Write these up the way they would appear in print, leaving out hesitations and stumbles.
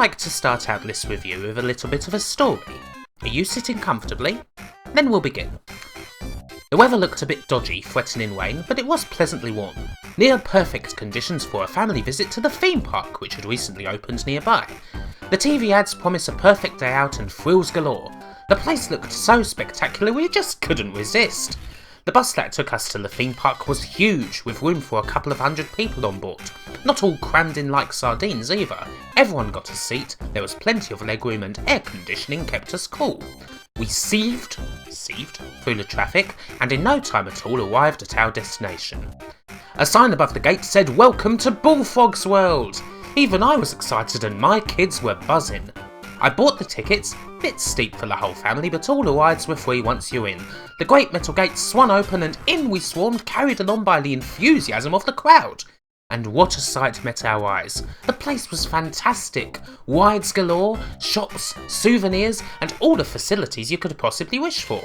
like to start out this review with a little bit of a story. Are you sitting comfortably? Then we'll begin. The weather looked a bit dodgy, threatening rain, but it was pleasantly warm. Near perfect conditions for a family visit to the theme park, which had recently opened nearby. The TV ads promise a perfect day out and thrills galore. The place looked so spectacular we just couldn't resist. The bus that took us to the theme park was huge, with room for a couple of hundred people on board. Not all crammed in like sardines either. Everyone got a seat, there was plenty of legroom and air conditioning kept us cool. We sieved through the traffic and in no time at all arrived at our destination. A sign above the gate said "Welcome to Bullfrog's World!" Even I was excited and my kids were buzzing. I bought the tickets, bit steep for the whole family, but all the rides were free once you're in. The great metal gates swung open and in we swarmed, carried along by the enthusiasm of the crowd. And what a sight met our eyes. The place was fantastic. Rides galore, shops, souvenirs, and all the facilities you could possibly wish for.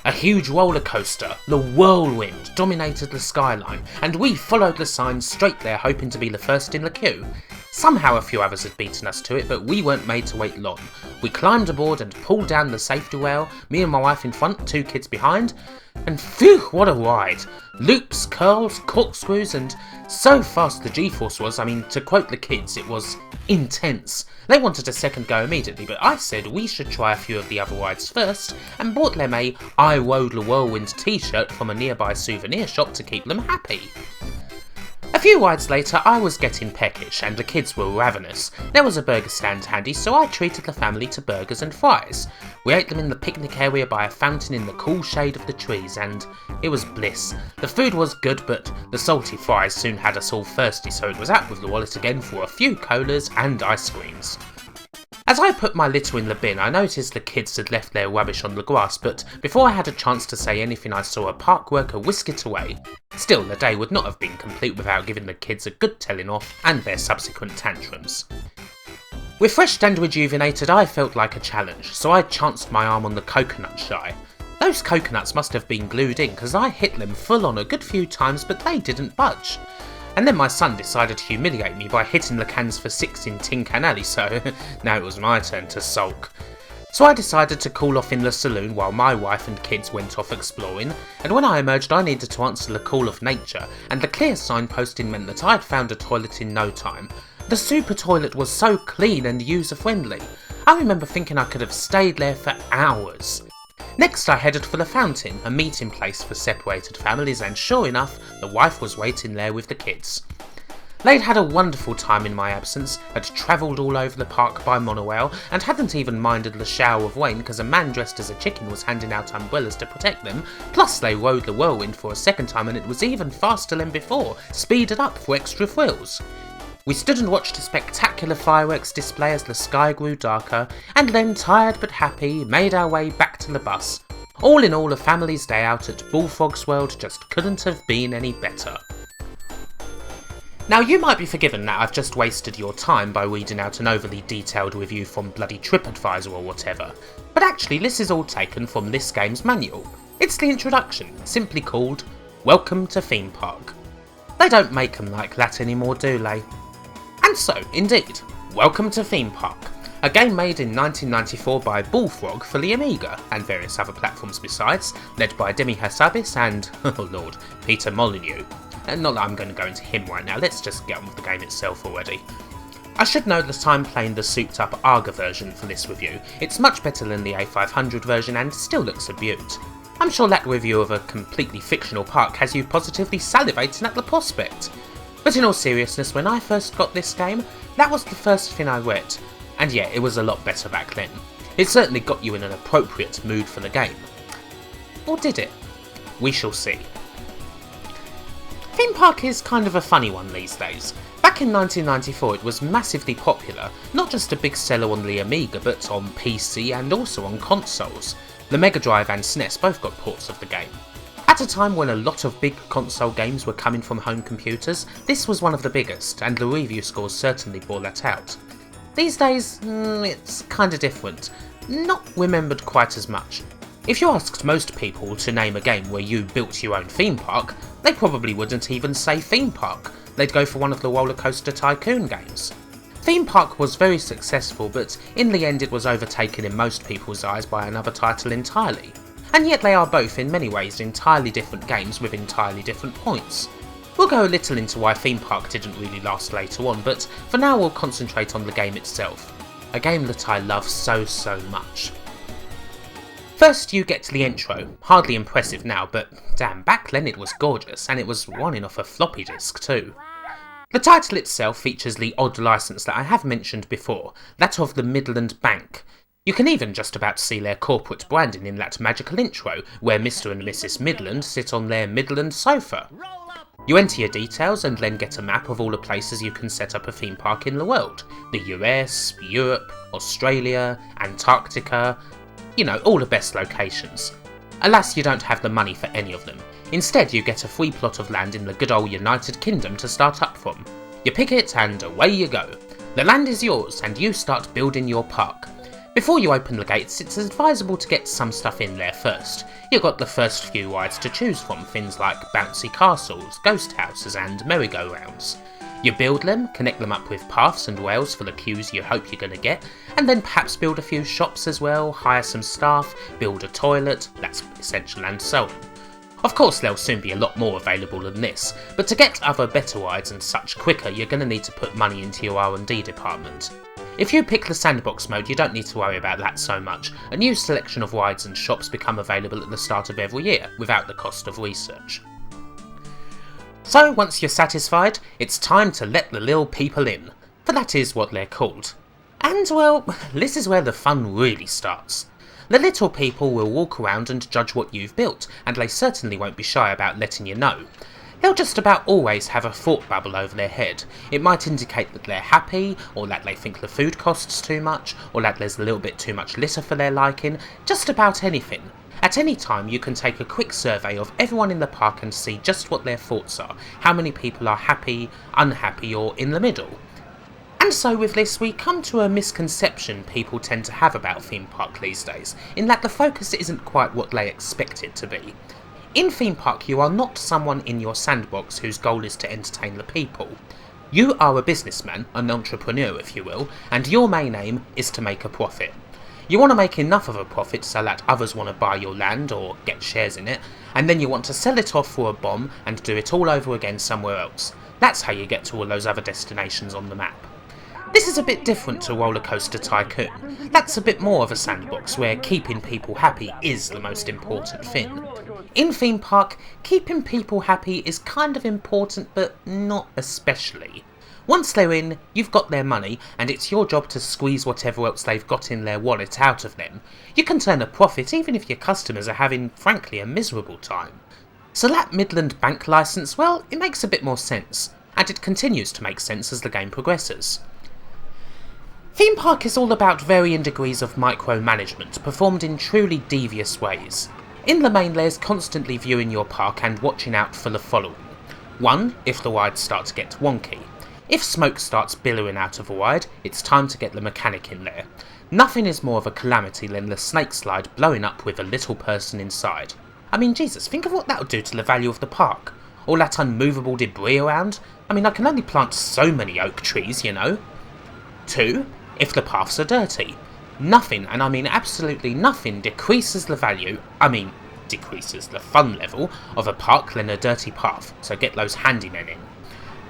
A huge roller coaster, the Whirlwind, dominated the skyline, and we followed the sign straight there hoping to be the first in the queue. Somehow a few others had beaten us to it, but we weren't made to wait long. We climbed aboard and pulled down the safety rail, me and my wife in front, 2 kids behind, and phew, what a ride! Loops, curls, corkscrews, and so fast the G-force was, to quote the kids, it was intense. They wanted a second go immediately, but I said we should try a few of the other rides first, and bought them a "I Rode the Whirlwind" t-shirt from a nearby souvenir shop to keep them happy. A few rides later I was getting peckish and the kids were ravenous. There was a burger stand handy, so I treated the family to burgers and fries. We ate them in the picnic area by a fountain in the cool shade of the trees and it was bliss. The food was good, but the salty fries soon had us all thirsty, so it was out with the wallet again for a few colas and ice creams. As I put my litter in the bin, I noticed the kids had left their rubbish on the grass, but before I had a chance to say anything I saw a park worker whisk it away. Still, the day would not have been complete without giving the kids a good telling off and their subsequent tantrums. Refreshed and rejuvenated, I felt like a challenge, so I chanced my arm on the coconut shy. Those coconuts must have been glued in, because I hit them full on a good few times, but they didn't budge. And then my son decided to humiliate me by hitting the cans for 6 in Tin Can Alley, so now it was my turn to sulk. So I decided to cool off in the saloon while my wife and kids went off exploring, and when I emerged I needed to answer the call of nature, and the clear signposting meant that I'd found a toilet in no time. The super toilet was so clean and user-friendly. I remember thinking I could have stayed there for hours. Next I headed for the fountain, a meeting place for separated families, and sure enough, the wife was waiting there with the kids. They'd had a wonderful time in my absence, had travelled all over the park by monorail, and hadn't even minded the shower of rain because a man dressed as a chicken was handing out umbrellas to protect them, plus they rode the Whirlwind for a second time and it was even faster than before, speeded up for extra thrills. We stood and watched a spectacular fireworks display as the sky grew darker, and then, tired but happy, made our way back to the bus. All in all, a family's day out at Bullfrog's World just couldn't have been any better. Now you might be forgiven that I've just wasted your time by reading out an overly detailed review from bloody TripAdvisor or whatever, but actually this is all taken from this game's manual. It's the introduction, simply called "Welcome to Theme Park." They don't make them like that anymore, do they? And so, indeed, Welcome to Theme Park, a game made in 1994 by Bullfrog for the Amiga and various other platforms besides, led by Demi Hassabis and, oh lord, Peter Molyneux. And not that I'm going to go into him right now, let's just get on with the game itself already. I should note that I'm playing the souped up Arga version for this review. It's much better than the A500 version and still looks a beaut. I'm sure that review of a completely fictional park has you positively salivating at the prospect. But in all seriousness, when I first got this game, that was the first thing I read. And yeah, it was a lot better back then. It certainly got you in an appropriate mood for the game. Or did it? We shall see. Theme Park is kind of a funny one these days. Back in 1994 it was massively popular, not just a big seller on the Amiga but on PC and also on consoles. The Mega Drive and SNES both got ports of the game. At a time when a lot of big console games were coming from home computers, this was one of the biggest, and the review scores certainly bore that out. These days, it's kinda different. Not remembered quite as much. If you asked most people to name a game where you built your own theme park, they probably wouldn't even say theme park. They'd go for one of the Roller Coaster Tycoon games. Theme Park was very successful, but in the end it was overtaken in most people's eyes by another title entirely. And yet they are both in many ways entirely different games with entirely different points. We'll go a little into why Theme Park didn't really last later on, but for now we'll concentrate on the game itself. A game that I love so much. First you get the intro, hardly impressive now, but damn, back then it was gorgeous, and it was running off a floppy disk too. The title itself features the odd licence that I have mentioned before, that of the Midland Bank. You can even just about see their corporate branding in that magical intro, where Mr. and Mrs. Midland sit on their Midland sofa. You enter your details and then get a map of all the places you can set up a theme park in the world. The US, Europe, Australia, Antarctica, you know, all the best locations. Alas, you don't have the money for any of them. Instead, you get a free plot of land in the good old United Kingdom to start up from. You pick it and away you go. The land is yours and you start building your park. Before you open the gates, it's advisable to get some stuff in there first. You've got the first few rides to choose from, things like bouncy castles, ghost houses and merry-go-rounds. You build them, connect them up with paths and rails for the queues you hope you're going to get, and then perhaps build a few shops as well, hire some staff, build a toilet, that's essential, and so on. Of course there'll soon be a lot more available than this, but to get other better rides and such quicker you're going to need to put money into your R&D department. If you pick the sandbox mode, you don't need to worry about that so much. A new selection of rides and shops become available at the start of every year, without the cost of research. So once you're satisfied, it's time to let the little people in, for that is what they're called. And well, this is where the fun really starts. The little people will walk around and judge what you've built, and they certainly won't be shy about letting you know. They'll just about always have a thought bubble over their head. It might indicate that they're happy, or that they think the food costs too much, or that there's a little bit too much litter for their liking, just about anything. At any time you can take a quick survey of everyone in the park and see just what their thoughts are, how many people are happy, unhappy or in the middle. And so with this we come to a misconception people tend to have about theme park these days, in that the focus isn't quite what they expect it to be. In theme park you are not someone in your sandbox whose goal is to entertain the people. You are a businessman, an entrepreneur if you will, and your main aim is to make a profit. You want to make enough of a profit so that others want to buy your land or get shares in it, and then you want to sell it off for a bomb and do it all over again somewhere else. That's how you get to all those other destinations on the map. This is a bit different to Roller Coaster Tycoon. That's a bit more of a sandbox where keeping people happy is the most important thing. In Theme Park, keeping people happy is kind of important but not especially. Once they're in, you've got their money, and it's your job to squeeze whatever else they've got in their wallet out of them. You can turn a profit even if your customers are having, frankly, a miserable time. So that Midland Bank licence, well, it makes a bit more sense, and it continues to make sense as the game progresses. Theme Park is all about varying degrees of micromanagement, performed in truly devious ways. In the main there's constantly viewing your park and watching out for the following. 1. If the rides start to get wonky. If smoke starts billowing out of a ride, it's time to get the mechanic in there. Nothing is more of a calamity than the snake slide blowing up with a little person inside. I mean, Jesus, think of what that would do to the value of the park. All that unmovable debris around. I mean, I can only plant so many oak trees, you know. 2. If the paths are dirty. Nothing, and I mean absolutely nothing, decreases the fun level of a park than a dirty path, so get those handymen in.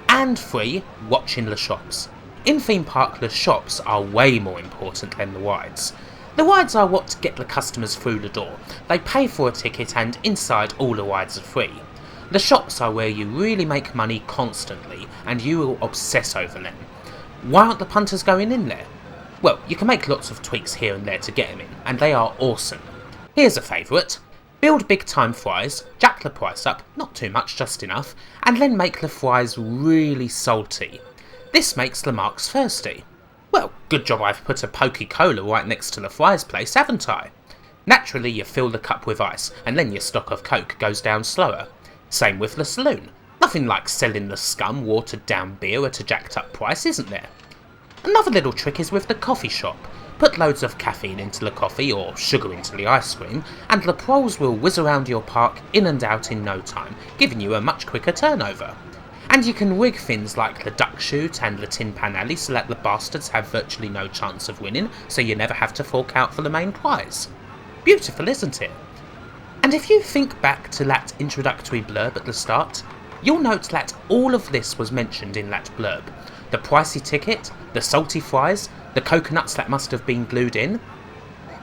And 3. Watching the shops. In Theme Park, the shops are way more important than the rides. The rides are what get the customers through the door. They pay for a ticket and inside all the rides are free. The shops are where you really make money constantly, and you will obsess over them. Why aren't the punters going in there? Well, you can make lots of tweaks here and there to get them in, and they are awesome. Here's a favourite. Build big time fries, jack the price up, not too much, just enough, and then make the fries really salty. This makes the marks thirsty. Well, good job I've put a Poke-Cola right next to the fries place, haven't I? Naturally you fill the cup with ice, and then your stock of Coke goes down slower. Same with the saloon. Nothing like selling the scum watered down beer at a jacked up price, isn't there? Another little trick is with the coffee shop. Put loads of caffeine into the coffee or sugar into the ice cream, and the proles will whiz around your park in and out in no time, giving you a much quicker turnover. And you can rig things like the duck chute and the tin pan alley so that the bastards have virtually no chance of winning, so you never have to fork out for the main prize. Beautiful, isn't it? And if you think back to that introductory blurb at the start, you'll note that all of this was mentioned in that blurb. The pricey ticket, the salty fries, the coconuts that must have been glued in.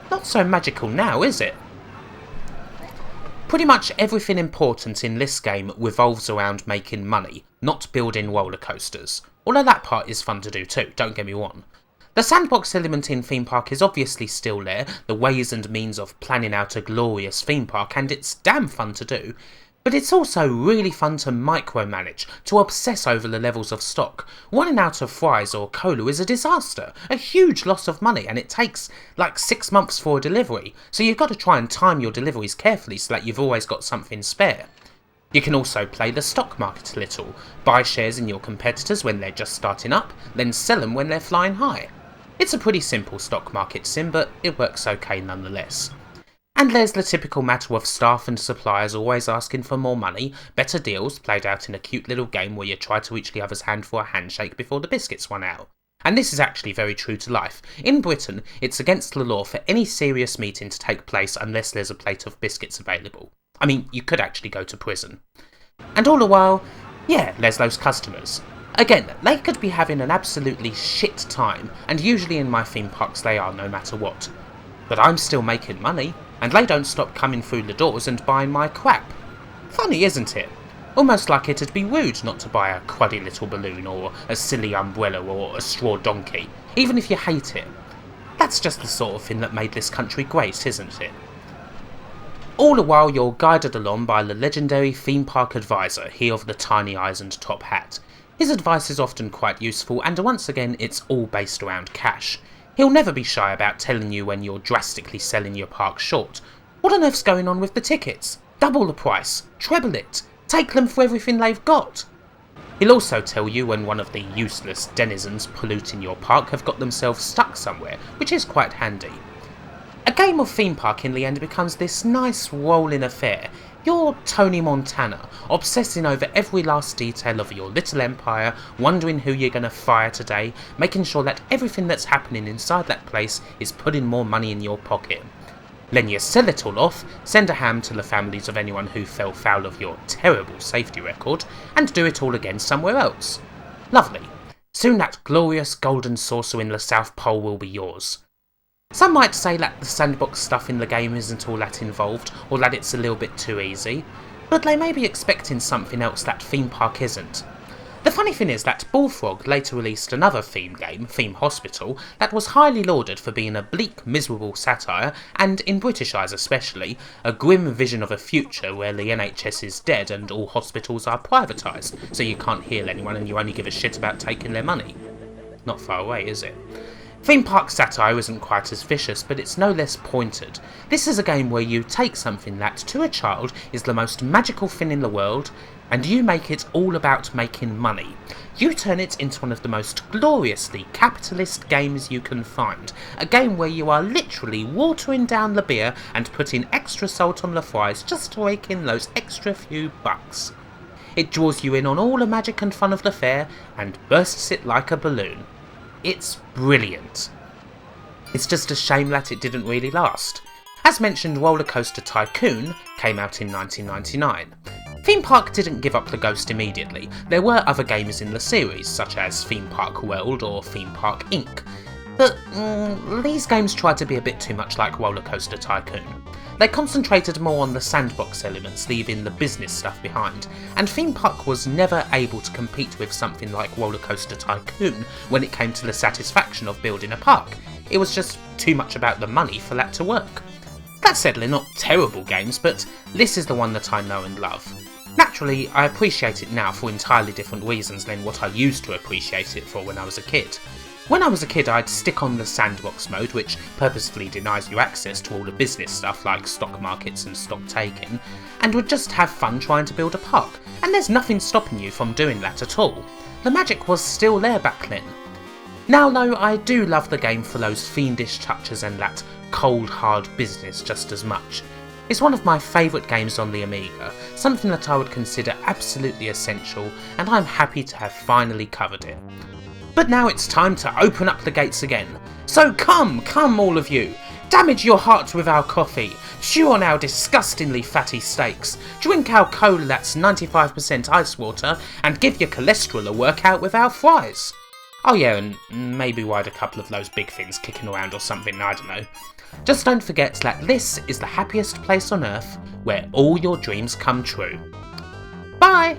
Not so magical now, is it? Pretty much everything important in this game revolves around making money, not building roller coasters. Although that part is fun to do too, don't get me wrong. The sandbox element in Theme Park is obviously still there, the ways and means of planning out a glorious theme park, and it's damn fun to do. But it's also really fun to micromanage, to obsess over the levels of stock. Running out of fries or cola is a disaster, a huge loss of money, and it takes like 6 months for a delivery, so you've got to try and time your deliveries carefully so that you've always got something spare. You can also play the stock market a little, buy shares in your competitors when they're just starting up, then sell them when they're flying high. It's a pretty simple stock market sim, but it works okay nonetheless. And there's the typical matter of staff and suppliers always asking for more money, better deals, played out in a cute little game where you try to reach the other's hand for a handshake before the biscuits run out. And this is actually very true to life. In Britain, it's against the law for any serious meeting to take place unless there's a plate of biscuits available. I mean, you could actually go to prison. And all the while, yeah, there's those customers. Again, they could be having an absolutely shit time, and usually in my theme parks they are no matter what. But I'm still making money, and they don't stop coming through the doors and buying my crap. Funny, isn't it? Almost like it'd be rude not to buy a cruddy little balloon, or a silly umbrella, or a straw donkey, even if you hate it. That's just the sort of thing that made this country great, isn't it? All the while you're guided along by the legendary theme park advisor, he of the tiny eyes and top hat. His advice is often quite useful, and once again it's all based around cash. He'll never be shy about telling you when you're drastically selling your park short. What on earth's going on with the tickets? Double the price, treble it, take them for everything they've got. He'll also tell you when one of the useless denizens polluting your park have got themselves stuck somewhere, which is quite handy. A game of theme park in the end becomes this nice rolling affair. You're Tony Montana, obsessing over every last detail of your little empire, wondering who you're going to fire today, making sure that everything that's happening inside that place is putting more money in your pocket. Then you sell it all off, send a ham to the families of anyone who fell foul of your terrible safety record, and do it all again somewhere else. Lovely. Soon that glorious golden saucer in the South Pole will be yours. Some might say that the sandbox stuff in the game isn't all that involved, or that it's a little bit too easy, but they may be expecting something else that Theme Park isn't. The funny thing is that Bullfrog later released another theme game, Theme Hospital, that was highly lauded for being a bleak, miserable satire, and, in British eyes especially, a grim vision of a future where the NHS is dead and all hospitals are privatised, so you can't heal anyone and you only give a shit about taking their money. Not far away, is it? Theme Park satire isn't quite as vicious, but it's no less pointed. This is a game where you take something that, to a child, is the most magical thing in the world, and you make it all about making money. You turn it into one of the most gloriously capitalist games you can find. A game where you are literally watering down the beer and putting extra salt on the fries just to rake in those extra few bucks. It draws you in on all the magic and fun of the fair, and bursts it like a balloon. It's brilliant. It's just a shame that it didn't really last. As mentioned, Roller Coaster Tycoon came out in 1999. Theme Park didn't give up the ghost immediately. There were other games in the series, such as Theme Park World or Theme Park Inc. But these games tried to be a bit too much like Roller Coaster Tycoon. They concentrated more on the sandbox elements, leaving the business stuff behind, and Theme Park was never able to compete with something like Roller Coaster Tycoon when it came to the satisfaction of building a park. It was just too much about the money for that to work. That said, they're not terrible games, but this is the one that I know and love. Naturally, I appreciate it now for entirely different reasons than what I used to appreciate it for when I was a kid. When I was a kid, I'd stick on the sandbox mode, which purposefully denies you access to all the business stuff like stock markets and stock taking, and would just have fun trying to build a park, and there's nothing stopping you from doing that at all. The magic was still there back then. Now though, I do love the game for those fiendish touches and that cold hard business just as much. is one of my favourite games on the Amiga, something that I would consider absolutely essential, and I'm happy to have finally covered it. But now it's time to open up the gates again. So come all of you! Damage your hearts with our coffee, chew on our disgustingly fatty steaks, drink our cola that's 95% ice water, and give your cholesterol a workout with our fries. Oh yeah, and maybe ride a couple of those big things kicking around or something, I don't know. Just don't forget that this is the happiest place on earth where all your dreams come true. Bye!